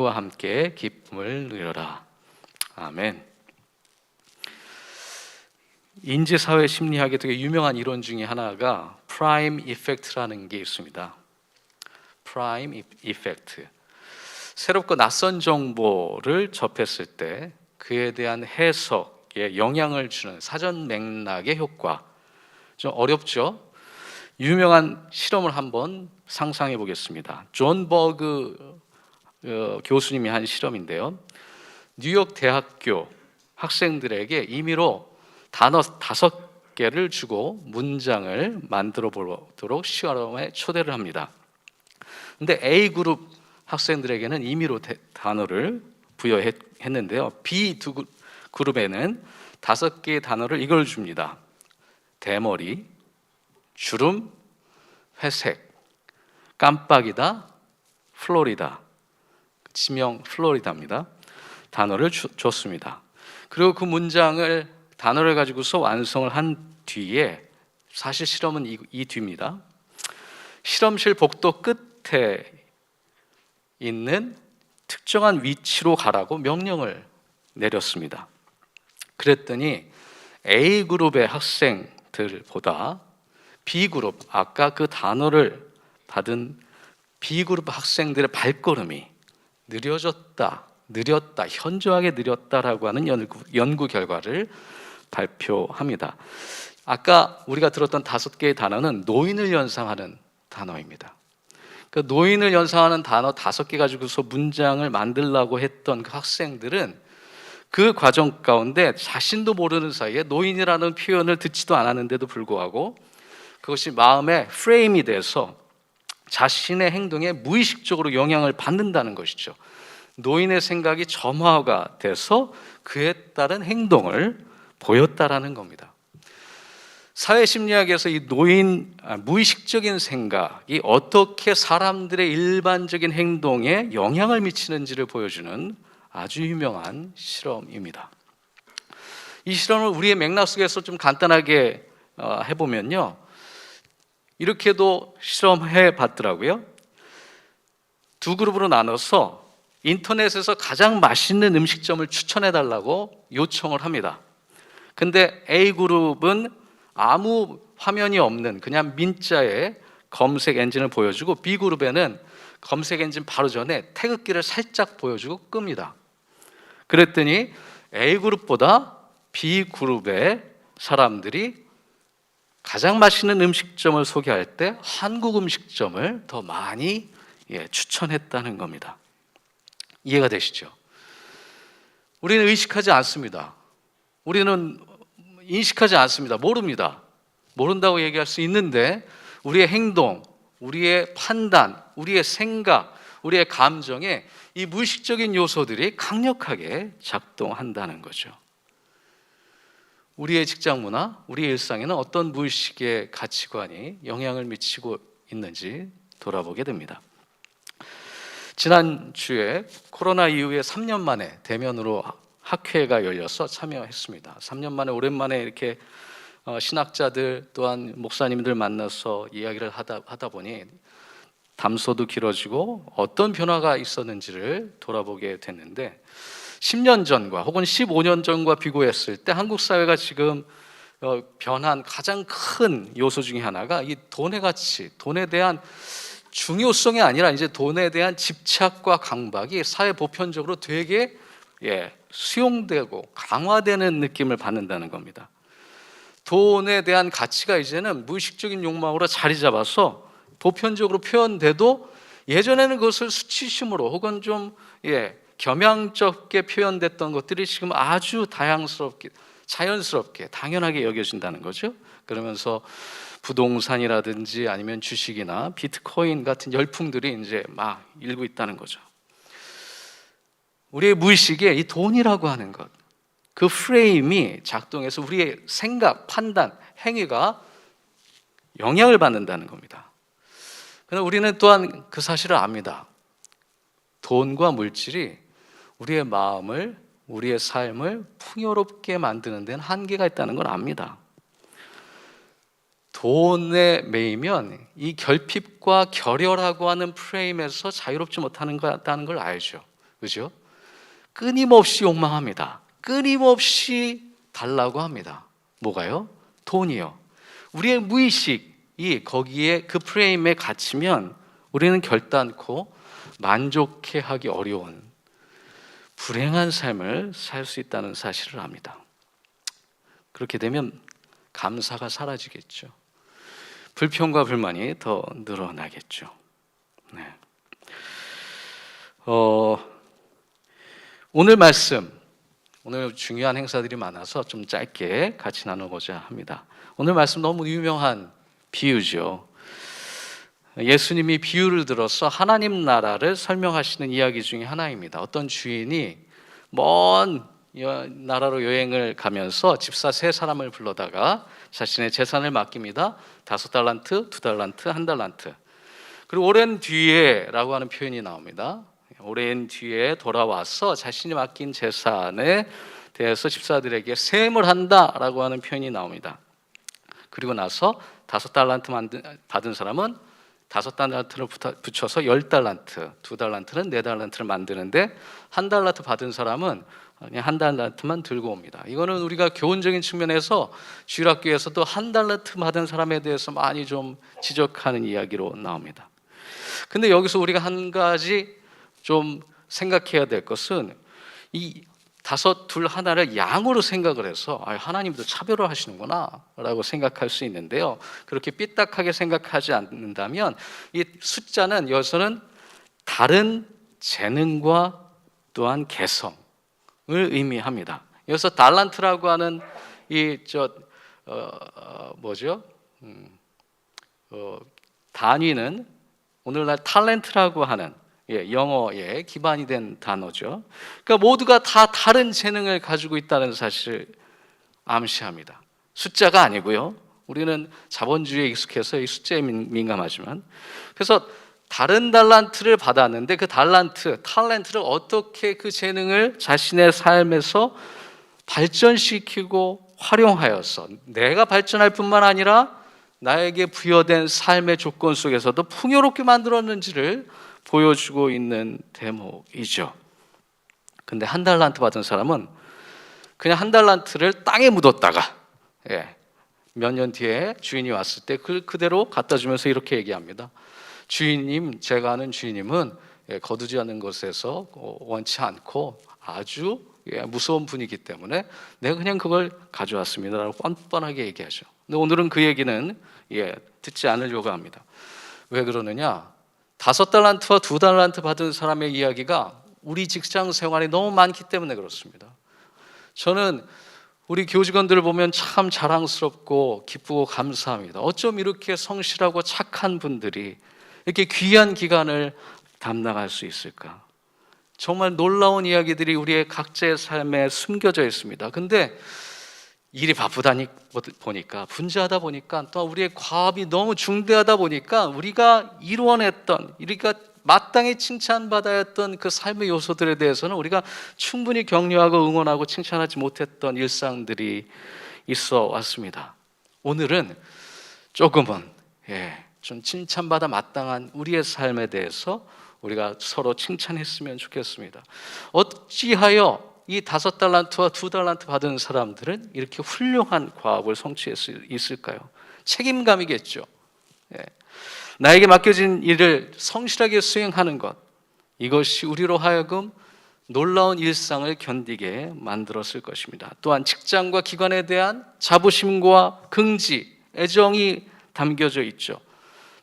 와 함께 기쁨을 누려라. 아멘. 인지사회 심리학의 되게 유명한 이론 중에 하나가 프라임 이펙트라는 게 있습니다. 프라임 이펙트. 새롭고 낯선 정보를 접했을 때 그에 대한 해석에 영향을 주는 사전 맥락의 효과. 좀 어렵죠? 유명한 실험을 한번 상상해 보겠습니다. 존 버그 교수님이 한 실험인데요. 뉴욕 대학교 학생들에게 임의로 단어 5개를 주고 문장을 만들어 보도록 실험에 초대를 합니다. 근데 A 그룹 학생들에게는 임의로 단어를 부여했는데요. B 두 그룹에는 5개의 단어를 이걸 줍니다. 대머리, 주름, 회색, 깜빡이다, 플로리다. 지명 플로리다입니다. 단어를 줬습니다. 그리고 그 문장을 단어를 가지고서 완성을 한 뒤에 사실 실험은 이 뒤입니다. 실험실 복도 끝에 있는 특정한 위치로 가라고 명령을 내렸습니다. 그랬더니 A그룹의 학생들보다 B그룹, 아까 그 단어를 받은 B그룹 학생들의 발걸음이 느렸다, 현저하게 느렸다라고 하는 연구 결과를 발표합니다. 아까 우리가 들었던 5개의 단어는 노인을 연상하는 단어입니다. 그 노인을 연상하는 단어 5개 가지고서 문장을 만들려고 했던 그 학생들은 그 과정 가운데 자신도 모르는 사이에 노인이라는 표현을 듣지도 않았는데도 불구하고 그것이 마음의 프레임이 돼서 자신의 행동에 무의식적으로 영향을 받는다는 것이죠. 노인의 생각이 점화가 돼서 그에 따른 행동을 보였다라는 겁니다. 사회심리학에서 이 무의식적인 생각이 어떻게 사람들의 일반적인 행동에 영향을 미치는지를 보여주는 아주 유명한 실험입니다. 이 실험을 우리의 맥락 속에서 좀 간단하게 해보면요, 이렇게도 실험해 봤더라고요. 2그룹으로 나눠서 인터넷에서 가장 맛있는 음식점을 추천해 달라고 요청을 합니다. 근데 A그룹은 아무 화면이 없는 그냥 민자의 검색 엔진을 보여주고 B그룹에는 검색 엔진 바로 전에 태극기를 살짝 보여주고 끕니다. 그랬더니 A그룹보다 B그룹의 사람들이 가장 맛있는 음식점을 소개할 때 한국 음식점을 더 많이 추천했다는 겁니다. 이해가 되시죠? 우리는 의식하지 않습니다. 우리는 인식하지 않습니다. 모릅니다. 모른다고 얘기할 수 있는데 우리의 행동, 우리의 판단, 우리의 생각, 우리의 감정에 이 무의식적인 요소들이 강력하게 작동한다는 거죠. 우리의 직장 문화, 우리의 일상에는 어떤 무의식의 가치관이 영향을 미치고 있는지 돌아보게 됩니다. 지난주에 코로나 이후에 3년 만에 대면으로 학회가 열려서 참여했습니다. 3년 만에 오랜만에 이렇게 신학자들 또한 목사님들 만나서 이야기를 하다 보니 담소도 길어지고 어떤 변화가 있었는지를 돌아보게 됐는데 10년 전과 혹은 15년 전과 비교했을 때 한국 사회가 지금 변한 가장 큰 요소 중에 하나가 이 돈의 가치, 돈에 대한 중요성이 아니라 이제 돈에 대한 집착과 강박이 사회 보편적으로 되게 수용되고 강화되는 느낌을 받는다는 겁니다. 돈에 대한 가치가 이제는 무의식적인 욕망으로 자리 잡아서 보편적으로 표현돼도 예전에는 그것을 수치심으로 혹은 좀 겸양쩍게 표현됐던 것들이 지금 아주 다양스럽게, 자연스럽게, 당연하게 여겨진다는 거죠. 그러면서 부동산이라든지 아니면 주식이나 비트코인 같은 열풍들이 이제 막 일고 있다는 거죠. 우리의 무의식에 이 돈이라고 하는 것, 그 프레임이 작동해서 우리의 생각, 판단, 행위가 영향을 받는다는 겁니다. 그러나 우리는 또한 그 사실을 압니다. 돈과 물질이 우리의 마음을, 우리의 삶을 풍요롭게 만드는 데는 한계가 있다는 걸 압니다. 돈에 매이면 이 결핍과 결여라고 하는 프레임에서 자유롭지 못하는 걸 알죠. 그죠? 끊임없이 욕망합니다. 끊임없이 달라고 합니다. 뭐가요? 돈이요. 우리의 무의식이 거기에 그 프레임에 갇히면 우리는 결단코 만족해하기 어려운 불행한 삶을 살 수 있다는 사실을 압니다. 그렇게 되면 감사가 사라지겠죠. 불평과 불만이 더 늘어나겠죠. 네. 오늘 말씀, 오늘 중요한 행사들이 많아서 좀 짧게 같이 나누고자 합니다. 오늘 말씀 너무 유명한 비유죠. 예수님이 비유를 들어서 하나님 나라를 설명하시는 이야기 중에 하나입니다. 어떤 주인이 먼 나라로 여행을 가면서 집사 3사람을 불러다가 자신의 재산을 맡깁니다. 5달란트, 2달란트, 1달란트. 그리고 오랜 뒤에 라고 하는 표현이 나옵니다. 오랜 뒤에 돌아와서 자신이 맡긴 재산에 대해서 집사들에게 세임을 한다라고 하는 표현이 나옵니다. 그리고 나서 5달란트 받은 사람은 5달란트를 붙여서 10달란트, 2달란트는 4달란트를 만드는데 1달란트 받은 사람은 그냥 1달란트만 들고 옵니다. 이거는 우리가 교훈적인 측면에서 주일학교에서도 1달란트 받은 사람에 대해서 많이 좀 지적하는 이야기로 나옵니다. 근데 여기서 우리가 한 가지 좀 생각해야 될 것은 이 5, 2, 1를 양으로 생각을 해서 하나님도 차별을 하시는구나 라고 생각할 수 있는데요, 그렇게 삐딱하게 생각하지 않는다면 이 숫자는 여기서는 다른 재능과 또한 개성을 의미합니다. 여기서 달란트라고 하는 단위는 오늘날 탤런트라고 하는 영어에 기반이 된 단어죠. 그러니까 모두가 다 다른 재능을 가지고 있다는 사실을 암시합니다. 숫자가 아니고요. 우리는 자본주의에 익숙해서 이 숫자에 민감하지만, 그래서 다른 달란트를 받았는데 그 탤런트를 어떻게 그 재능을 자신의 삶에서 발전시키고 활용하여서 내가 발전할 뿐만 아니라 나에게 부여된 삶의 조건 속에서도 풍요롭게 만들었는지를 보여주고 있는 대목이죠. 근데 1달란트 받은 사람은 그냥 1달란트를 땅에 묻었다가 몇 년 뒤에 주인이 왔을 때 그대로 갖다 주면서 이렇게 얘기합니다. 주인님, 제가 아는 주인님은 거두지 않는 것에서 원치 않고 아주 무서운 분이기 때문에 내가 그냥 그걸 가져왔습니다 라고 뻔뻔하게 얘기하죠. 근데 오늘은 그 얘기는 듣지 않으려고 합니다. 왜 그러느냐? 5달란트와 2달란트 받은 사람의 이야기가 우리 직장 생활이 너무 많기 때문에 그렇습니다. 저는 우리 교직원들을 보면 참 자랑스럽고 기쁘고 감사합니다. 어쩜 이렇게 성실하고 착한 분들이 이렇게 귀한 기간을 담당할 수 있을까? 정말 놀라운 이야기들이 우리의 각자의 삶에 숨겨져 있습니다. 근데 일이 바쁘다 분주하다 보니까 또 우리의 과업이 너무 중대하다 보니까 우리가 이루어냈던, 우리가 마땅히 칭찬받아야 했던 그 삶의 요소들에 대해서는 우리가 충분히 격려하고 응원하고 칭찬하지 못했던 일상들이 있어 왔습니다. 오늘은 조금은 좀 칭찬받아 마땅한 우리의 삶에 대해서 우리가 서로 칭찬했으면 좋겠습니다. 어찌하여 이 5달란트와 2달란트 받은 사람들은 이렇게 훌륭한 과업을 성취할 수 있을까요? 책임감이겠죠. 나에게 맡겨진 일을 성실하게 수행하는 것, 이것이 우리로 하여금 놀라운 일상을 견디게 만들었을 것입니다. 또한 직장과 기관에 대한 자부심과 긍지, 애정이 담겨져 있죠.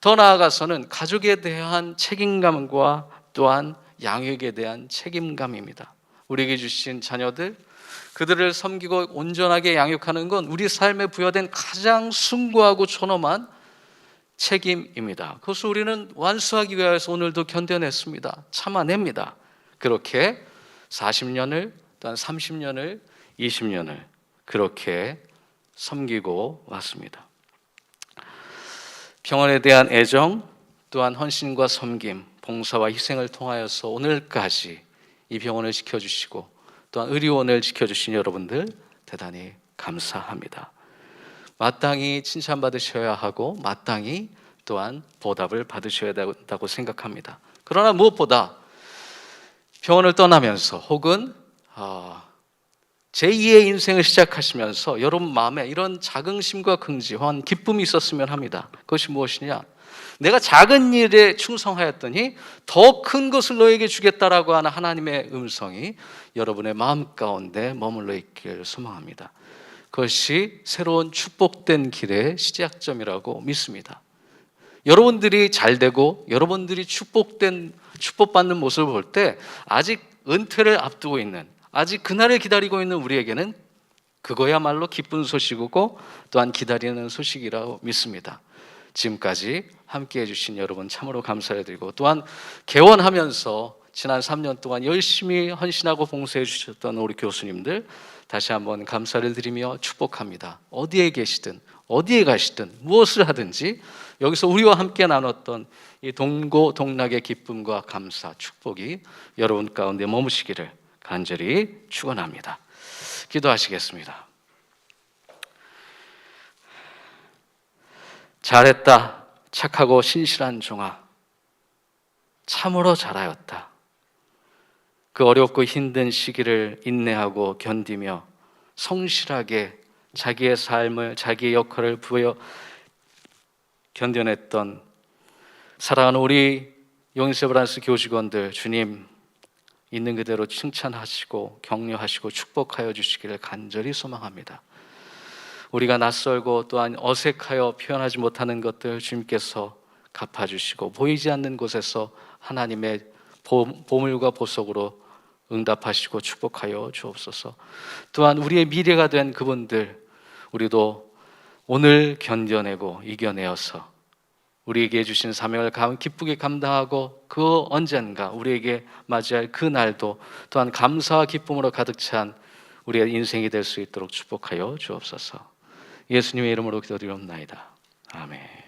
더 나아가서는 가족에 대한 책임감과 또한 양육에 대한 책임감입니다. 우리에게 주신 자녀들, 그들을 섬기고 온전하게 양육하는 건 우리 삶에 부여된 가장 숭고하고 존엄한 책임입니다. 그것을 우리는 완수하기 위해서 오늘도 견뎌냈습니다. 참아냅니다. 그렇게 40년을, 또한 30년을, 20년을 그렇게 섬기고 왔습니다. 병원에 대한 애정, 또한 헌신과 섬김, 봉사와 희생을 통하여서 오늘까지 이 병원을 지켜주시고 또한 의료원을 지켜주신 여러분들 대단히 감사합니다. 마땅히 칭찬받으셔야 하고 마땅히 또한 보답을 받으셔야 된다고 생각합니다. 그러나 무엇보다 병원을 떠나면서 혹은 제2의 인생을 시작하시면서 여러분 마음에 이런 자긍심과 긍지와 기쁨이 있었으면 합니다. 그것이 무엇이냐? 내가 작은 일에 충성하였더니 더 큰 것을 너에게 주겠다라고 하는 하나님의 음성이 여러분의 마음 가운데 머물러 있기를 소망합니다. 그것이 새로운 축복된 길의 시작점이라고 믿습니다. 여러분들이 잘되고 여러분들이 축복받는 모습을 볼 때 아직 은퇴를 앞두고 있는, 아직 그날을 기다리고 있는 우리에게는 그거야말로 기쁜 소식이고 또한 기다리는 소식이라고 믿습니다. 지금까지 함께해 주신 여러분 참으로 감사드리고, 또한 개원하면서 지난 3년 동안 열심히 헌신하고 봉사해 주셨던 우리 교수님들 다시 한번 감사를 드리며 축복합니다. 어디에 계시든 어디에 가시든 무엇을 하든지 여기서 우리와 함께 나눴던 이 동고동락의 기쁨과 감사, 축복이 여러분 가운데 머무시기를 간절히 축원합니다. 기도하시겠습니다. 잘했다, 착하고 신실한 종아, 참으로 잘하였다. 그 어렵고 힘든 시기를 인내하고 견디며 성실하게 자기의 삶을, 자기의 역할을 부여 견뎌냈던 사랑하는 우리 용인세브란스 교직원들, 주님 있는 그대로 칭찬하시고 격려하시고 축복하여 주시기를 간절히 소망합니다. 우리가 낯설고 또한 어색하여 표현하지 못하는 것들 주님께서 갚아주시고 보이지 않는 곳에서 하나님의 보물과 보석으로 응답하시고 축복하여 주옵소서. 또한 우리의 미래가 된 그분들, 우리도 오늘 견뎌내고 이겨내어서 우리에게 주신 사명을 기쁘게 감당하고 그 언젠가 우리에게 맞이할 그 날도 또한 감사와 기쁨으로 가득 찬 우리의 인생이 될 수 있도록 축복하여 주옵소서. 예수님의 이름으로 기도드리옵나이다. 아멘.